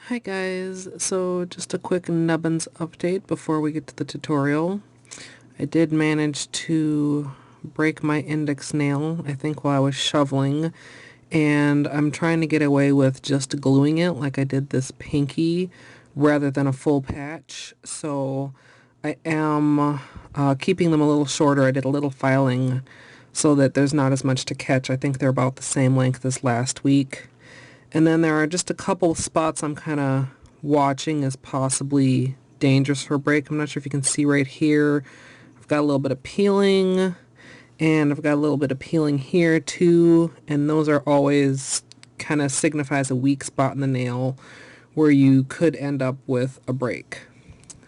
Hi guys, so just a quick nubbins update before we get to the tutorial. I did manage to break my index nail, I think while I was shoveling, and I'm trying to get away with just gluing it like I did this pinky rather than a full patch. So I am keeping them a little shorter. I did a little filing so that there's not as much to catch. I think they're about the same length as last week. And then there are just a couple spots I'm kind of watching as possibly dangerous for a break. I'm not sure if you can see right here. I've got a little bit of peeling, and I've got a little bit of peeling here too, and those are always kind of signifies a weak spot in the nail where you could end up with a break.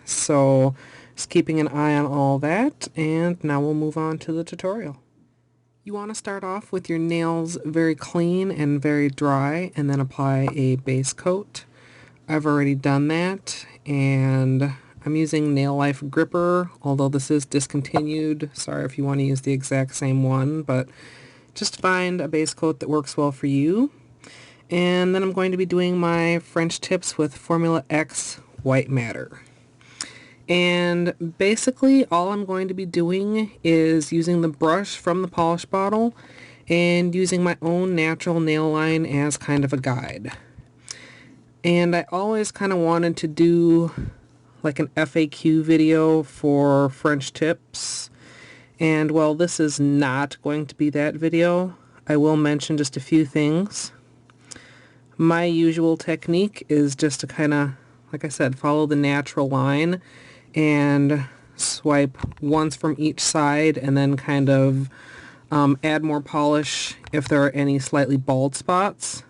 So just keeping an eye on all that, and now we'll move on to the tutorial. You want to start off with your nails very clean and very dry and then apply a base coat. I've already done that, and I'm using Nail Life Gripper, although this is discontinued. Sorry if you want to use the exact same one, but just find a base coat that works well for you. And then I'm going to be doing my French tips with Formula X White Matter. And basically all I'm going to be doing is using the brush from the polish bottle and using my own natural nail line as kind of a guide. And I always kind of wanted to do like an FAQ video for French tips, and well, this is not going to be that video. I will mention just a few things. My usual technique is just to kind of, like I said, follow the natural line and swipe once from each side and then kind of add more polish if there are any slightly bald spots.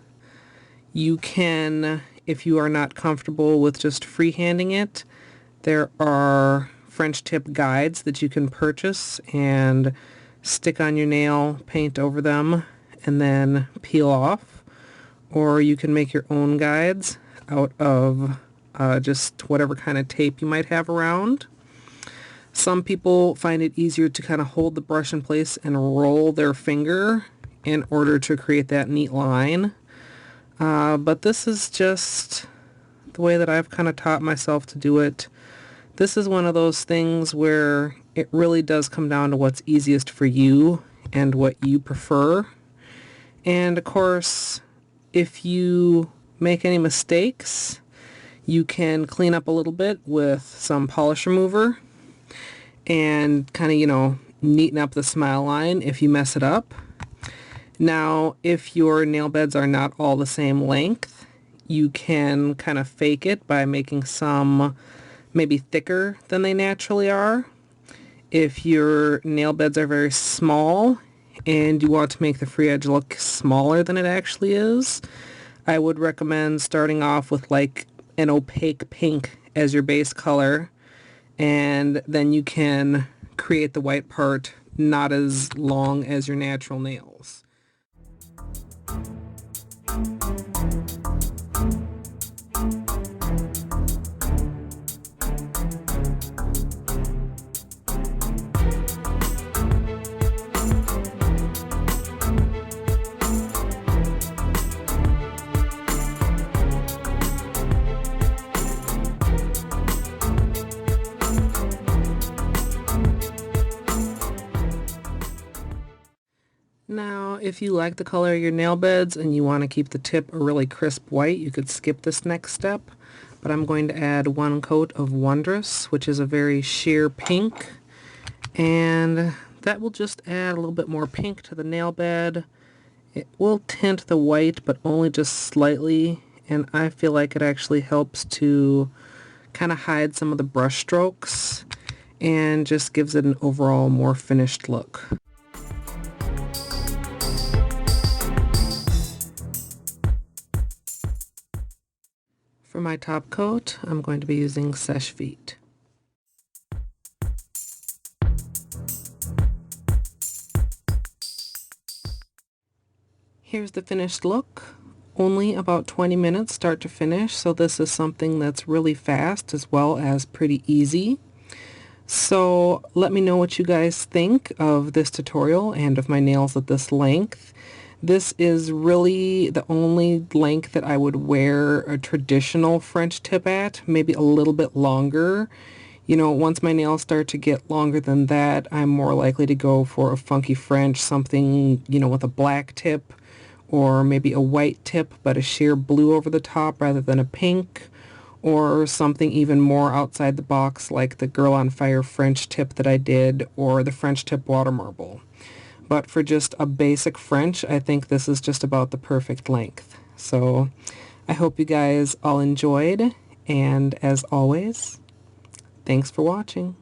You can, if you are not comfortable with just freehanding it, there are French tip guides that you can purchase and stick on your nail, paint over them, and then peel off. Or you can make your own guides out of just whatever kind of tape you might have around. Some people find it easier to kind of hold the brush in place and roll their finger in order to create that neat line. But this is just the way that I've kind of taught myself to do it. This is one of those things where it really does come down to what's easiest for you and what you prefer. And of course, if you make any mistakes, you can clean up a little bit with some polish remover and kind of, neaten up the smile line if you mess it up. Now, if your nail beds are not all the same length, you can kind of fake it by making some maybe thicker than they naturally are. If your nail beds are very small and you want to make the free edge look smaller than it actually is, I would recommend starting off with like an opaque pink as your base color, and then you can create the white part not as long as your natural nails. Now, if you like the color of your nail beds and you want to keep the tip a really crisp white, you could skip this next step, but I'm going to add one coat of Wondrous, which is a very sheer pink, and that will just add a little bit more pink to the nail bed. It will tint the white, but only just slightly, and I feel like it actually helps to kind of hide some of the brush strokes and just gives it an overall more finished look. For my top coat, I'm going to be using Seche Vite. Here's the finished look. Only about 20 minutes start to finish, so this is something that's really fast as well as pretty easy. So let me know what you guys think of this tutorial and of my nails at this length. This is really the only length that I would wear a traditional French tip at, maybe a little bit longer. You know, once my nails start to get longer than that, I'm more likely to go for a funky French, something, you know, with a black tip, or maybe a white tip but a sheer blue over the top rather than a pink, or something even more outside the box like the Girl on Fire French tip that I did, or the French tip water marble. But for just a basic French, I think this is just about the perfect length. So I hope you guys all enjoyed, and as always, thanks for watching.